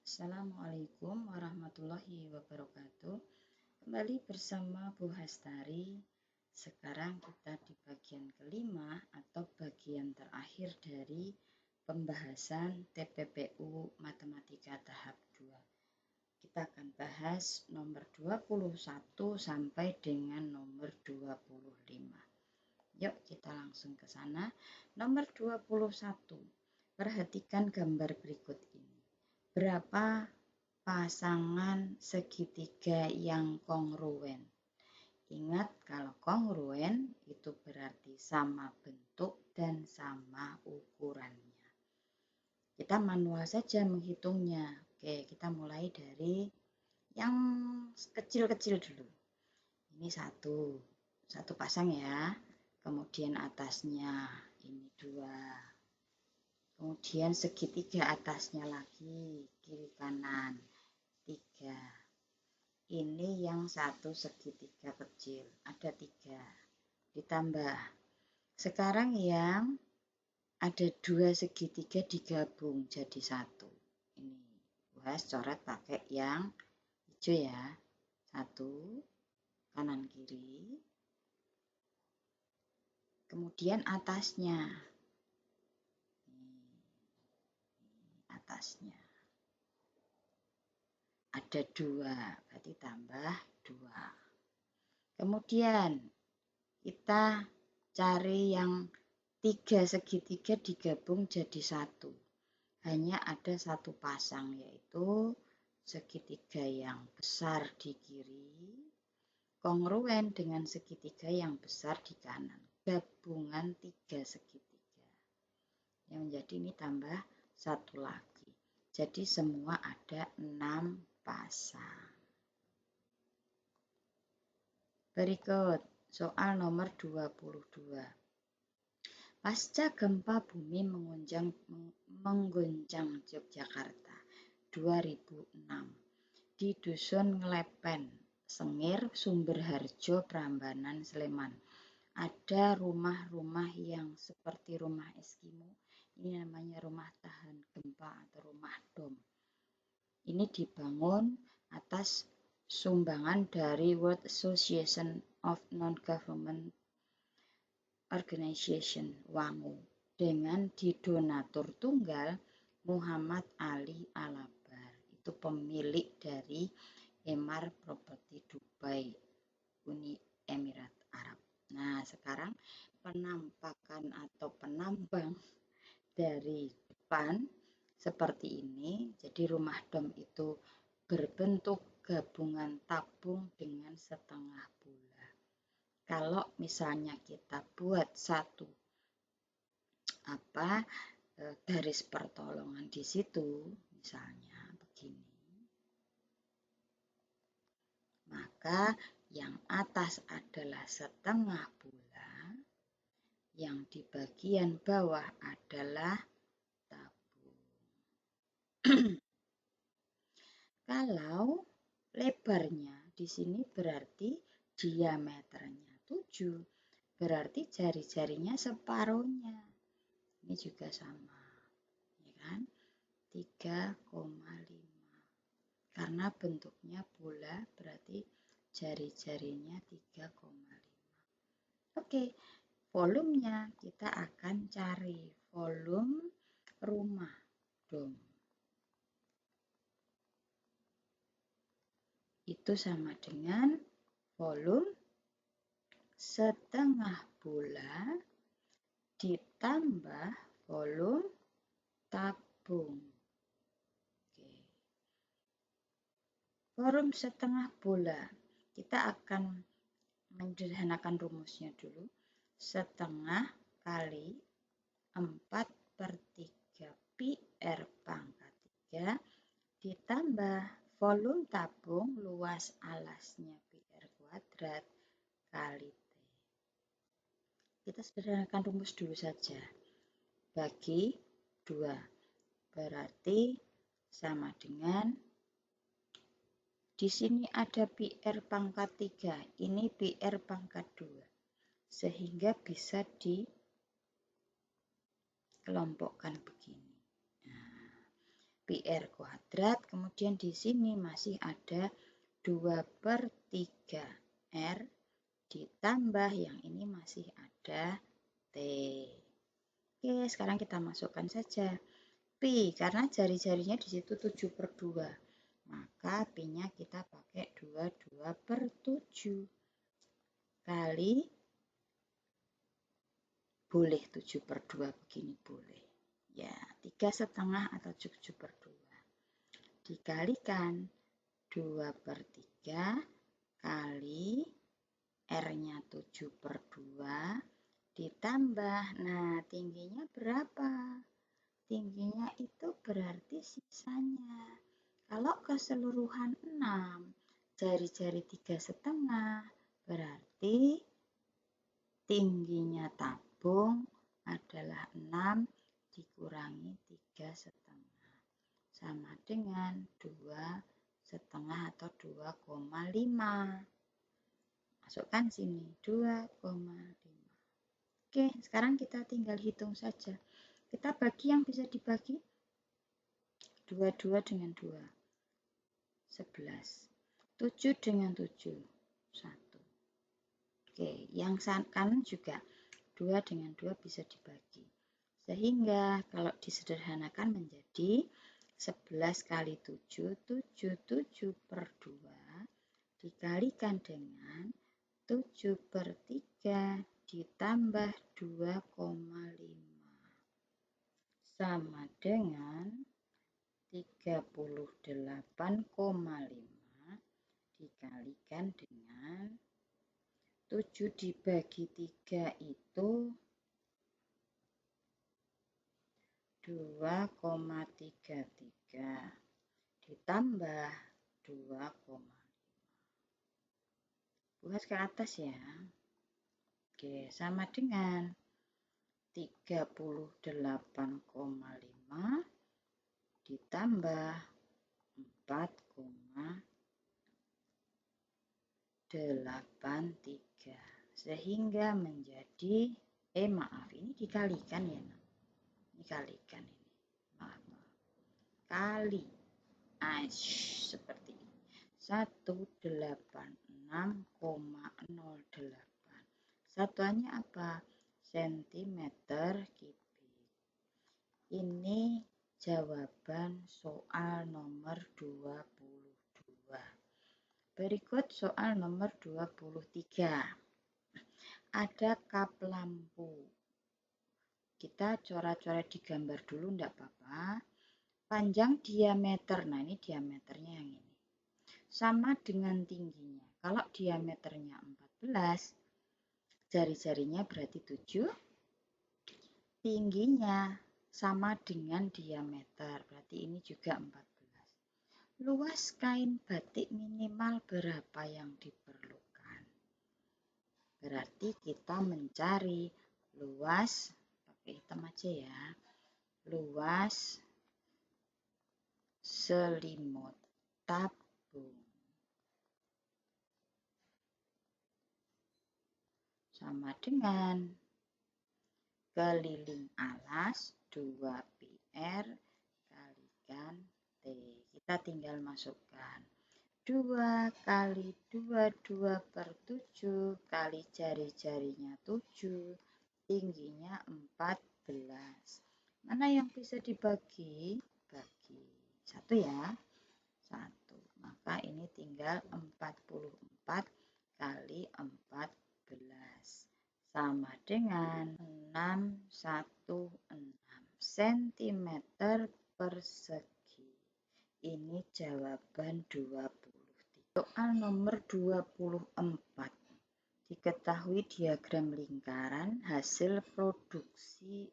Assalamualaikum warahmatullahi wabarakatuh. Kembali bersama Bu Hastari. Sekarang kita di bagian kelima atau bagian terakhir dari pembahasan TPPU Matematika tahap 2. Kita akan bahas nomor 21 sampai dengan nomor 25. Yuk kita langsung ke sana. Nomor 21. Perhatikan gambar berikut ini. Berapa pasangan segitiga yang kongruen? Ingat, kalau kongruen itu berarti sama bentuk dan sama ukurannya. Kita manual saja menghitungnya. Oke, kita mulai dari yang kecil-kecil dulu. Ini satu pasang ya. Kemudian atasnya ini 2. Kemudian segitiga atasnya lagi, kiri kanan, 3. Ini yang satu segitiga kecil, ada 3. Ditambah, sekarang yang ada 2 segitiga digabung jadi 1. Ini, Buas coret pakai yang hijau ya. 1, kanan kiri. Kemudian atasnya. Atasnya ada 2, berarti tambah 2. Kemudian kita cari yang 3 segitiga digabung jadi 1. Hanya ada 1 pasang, yaitu segitiga yang besar di kiri kongruen dengan segitiga yang besar di kanan, gabungan 3 segitiga yang menjadi ini tambah 1 lagi. Jadi semua ada 6 pasang. Berikut soal nomor 22. Pasca gempa bumi mengguncang Yogyakarta 2006 di Dusun Ngelepen, Sengir, Sumberharjo, Prambanan, Sleman. Ada rumah-rumah yang seperti rumah Eskimo. Ini namanya rumah tahan gempa atau rumah dom. Ini dibangun atas sumbangan dari World Association of Non-Government Organization (WANGO) dengan didonatur tunggal Muhammad Ali Alabar. Itu pemilik dari Emaar Property Dubai, Uni Emirat Arab. Nah, sekarang penampakan atau penambang dari depan seperti ini. Jadi rumah dom itu berbentuk gabungan tabung dengan setengah bola. Kalau misalnya kita buat satu garis pertolongan di situ, misalnya begini, maka yang atas adalah setengah bola, yang di bagian bawah adalah tabung. Kalau lebarnya di sini berarti diameternya 7, berarti jari-jarinya separuhnya. Ini juga sama, ya kan? 3,5. Karena bentuknya bola, berarti jari-jarinya 3,5. Oke, volumenya kita akan cari volume rumah dom. Itu sama dengan volume setengah bola ditambah volume tabung. Oke. Volume setengah bola, kita akan menyederhanakan rumusnya dulu. Setengah kali 4/3 PR pangkat 3 ditambah volume tabung luas alasnya PR kuadrat kali T. Kita sederhanakan rumus dulu saja. Bagi 2. Berarti sama dengan di sini ada PR pangkat 3. Ini PR pangkat 2. Sehingga bisa dikelompokkan begini. Nah, PR kuadrat, kemudian di sini masih ada 2/3 R ditambah yang ini masih ada T. Oke, sekarang kita masukkan saja Pi, karena jari-jarinya di situ 7/2. Maka Pi-nya kita pakai 2/7 kali, boleh 7/2 begini boleh. Ya, 3,5 atau 7/2. Dikalikan 2/3 kali R-nya 7/2 ditambah, nah tingginya berapa? Tingginya itu berarti sisanya. Kalau keseluruhan 6, jari-jari 3,5, berarti tingginya tabung adalah 6 dikurangi 3,5. Sama dengan 2,5 atau 2,5. Masukkan sini 2,5. Oke, sekarang kita tinggal hitung saja. Kita bagi yang bisa dibagi. 22 dengan 2. 11. 7 dengan 7. 1. Oke, yang kanan juga 2 dengan 2 bisa dibagi. Sehingga kalau disederhanakan menjadi 11 kali 7, 7/2 dikalikan dengan 7/3 ditambah 2,5 sama dengan 38,5 dikalikan dengan 7 dibagi 3 itu 2,33 ditambah 2,5. Buat ke atas ya. Oke, sama dengan 38,5 ditambah 4,83 sehingga menjadi maaf, ini dikalikan ya. Dikalikan ini. Maaf. Kali seperti ini. 186,08. Satuannya apa? Sentimeter kubik. Ini jawaban soal nomor 22. Berikut soal nomor 23. Ada kap lampu. Kita coret-coret di gambar dulu, enggak apa-apa. Panjang diameter, nah ini diameternya yang ini. Sama dengan tingginya. Kalau diameternya 14, jari-jarinya berarti 7. Tingginya sama dengan diameter, berarti ini juga 14. Luas kain batik minimal berapa yang diperlukan? Berarti kita mencari luas, pakai hitam aja ya, luas selimut tabung sama dengan keliling alas 2PR kalikan T. Kita tinggal masukkan 2 kali 2/7 kali jari-jarinya 7, tingginya 14. Mana yang bisa dibagi? Bagi 1 ya. 1. Maka ini tinggal 44 kali 14 sama dengan 616 cm persegi. Ini jawaban 23. Soal nomor 24. Diketahui diagram lingkaran hasil produksi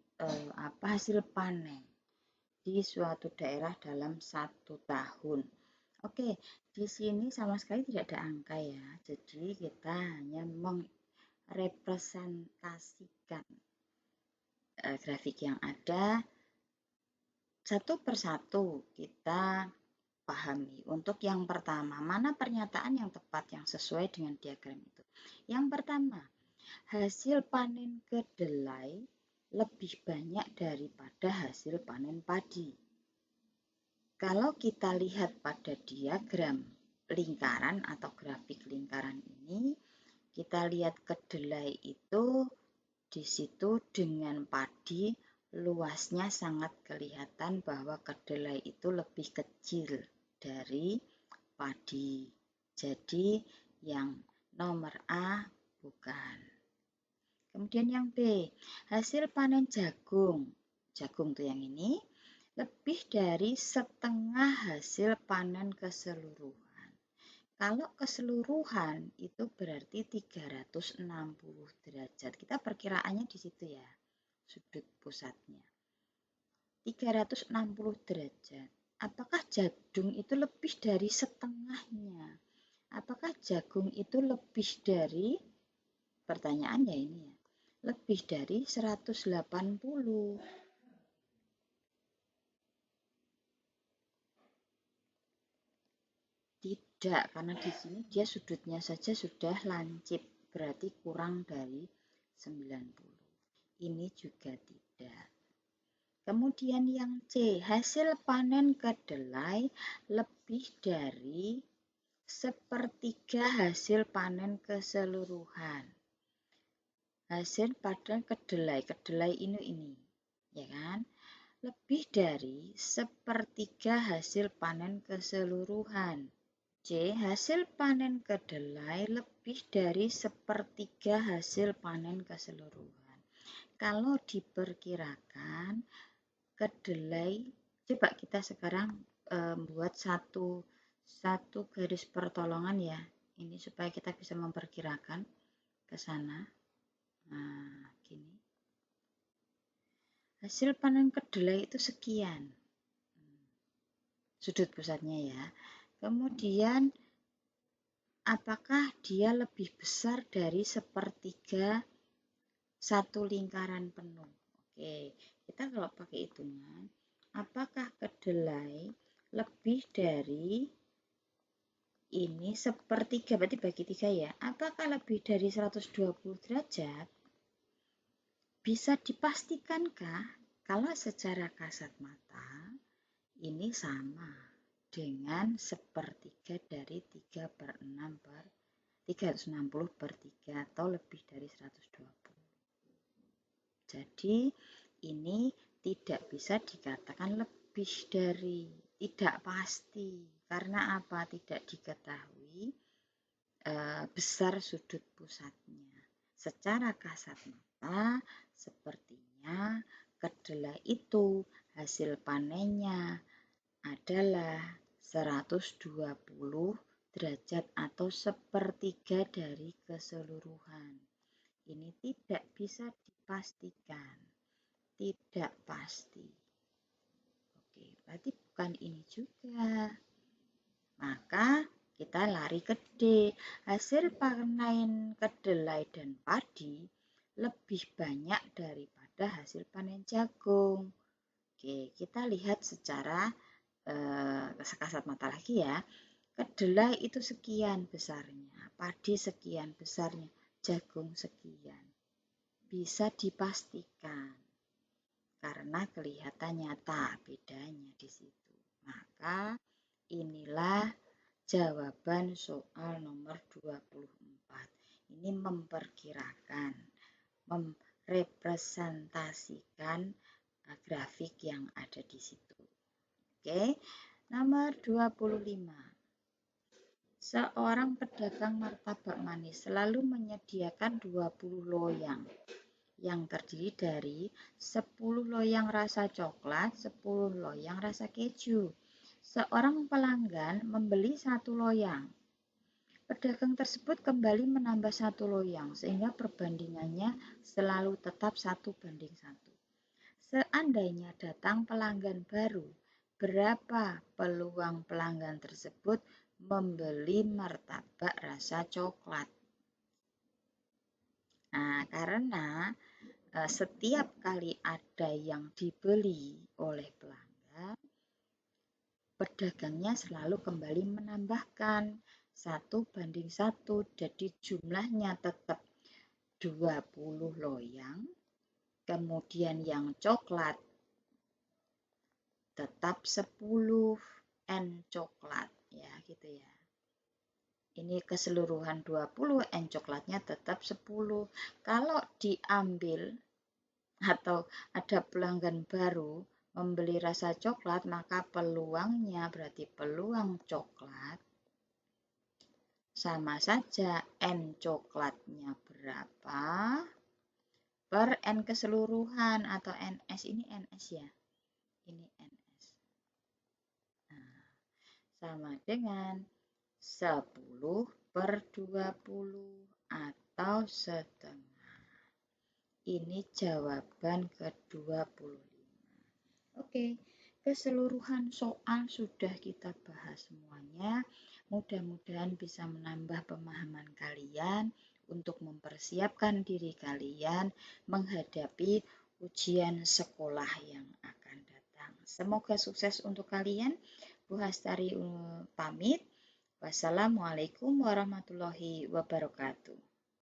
hasil panen di suatu daerah dalam 1 tahun. Oke, di sini sama sekali tidak ada angka ya. Jadi kita hanya merepresentasikan grafik yang ada satu persatu kita pahami. Untuk yang pertama, mana pernyataan yang tepat yang sesuai dengan diagram itu? Yang pertama, hasil panen kedelai lebih banyak daripada hasil panen padi. Kalau kita lihat pada diagram lingkaran atau grafik lingkaran ini, kita lihat kedelai itu di situ dengan padi luasnya sangat kelihatan bahwa kedelai itu lebih kecil dari padi. Jadi yang nomor A bukan. Kemudian yang B, hasil panen jagung. Jagung tuh yang ini lebih dari setengah hasil panen keseluruhan. Kalau keseluruhan itu berarti 360 derajat. Kita perkiraannya di situ ya, sudut pusatnya. 360 derajat. Apakah jagung itu lebih dari setengahnya? Apakah jagung itu lebih dari, pertanyaannya ini ya, lebih dari 180? Tidak, karena di sini dia sudutnya saja sudah lancip, berarti kurang dari 90. Ini juga tidak. Kemudian yang C, hasil panen kedelai lebih dari sepertiga hasil panen keseluruhan. Hasil panen kedelai ini, ya kan? Lebih dari sepertiga hasil panen keseluruhan. C. Hasil panen kedelai lebih dari sepertiga hasil panen keseluruhan. Kalau diperkirakan kedelai, coba kita sekarang buat satu garis pertolongan ya. Ini supaya kita bisa memperkirakan ke sana. Nah, gini. Hasil panen kedelai itu sekian. Sudut pusatnya ya. Kemudian apakah dia lebih besar dari sepertiga satu lingkaran penuh? Oke, kita kalau pakai hitungan, apakah kedelai lebih dari ini sepertiga, berarti bagi 3 ya. Apakah lebih dari 120 derajat? Bisa dipastikankah kalau secara kasat mata ini sama dengan sepertiga dari 360 per 3 atau lebih dari 120. Jadi ini tidak bisa dikatakan lebih dari, tidak pasti. Karena apa? Tidak diketahui besar sudut pusatnya. Secara kasat mata sepertinya kedelai itu hasil panennya adalah 120 derajat atau sepertiga dari keseluruhan. Ini tidak bisa dipastikan, tidak pasti. Oke, berarti bukan ini juga. Maka kita lari ke D. Hasil panen kedelai dan padi lebih banyak daripada hasil panen jagung. Oke, kita lihat secara kasat mata lagi ya. Kedelai itu sekian besarnya, padi sekian besarnya, jagung sekian. Bisa dipastikan karena kelihatan nyata bedanya di situ. Maka inilah jawaban soal nomor 24. Ini memperkirakan, merepresentasikan grafik yang ada di situ. Oke, nomor 25. Seorang pedagang martabak manis selalu menyediakan 20 loyang yang terdiri dari 10 loyang rasa coklat, 10 loyang rasa keju. Seorang pelanggan membeli 1 loyang. Pedagang tersebut kembali menambah 1 loyang sehingga perbandingannya selalu tetap 1:1. Seandainya datang pelanggan baru, berapa peluang pelanggan tersebut membeli martabak rasa coklat? Nah, karena setiap kali ada yang dibeli oleh pelanggan, pedagangnya selalu kembali menambahkan 1:1, jadi jumlahnya tetap 20 loyang. Kemudian yang coklat tetap 10 N coklat ya gitu ya. Ini keseluruhan 20, N coklatnya tetap 10. Kalau diambil atau ada pelanggan baru membeli rasa coklat, maka peluangnya berarti peluang coklat sama saja N coklatnya berapa per N keseluruhan atau NS, ini NS ya. Ini NS. Nah, sama dengan 10 per 20 atau setengah. Ini jawaban ke-25. Oke, keseluruhan soal sudah kita bahas semuanya. Mudah-mudahan bisa menambah pemahaman kalian untuk mempersiapkan diri kalian menghadapi ujian sekolah yang akan datang. Semoga sukses untuk kalian. Bu Hastari pamit. Wassalamualaikum warahmatullahi wabarakatuh.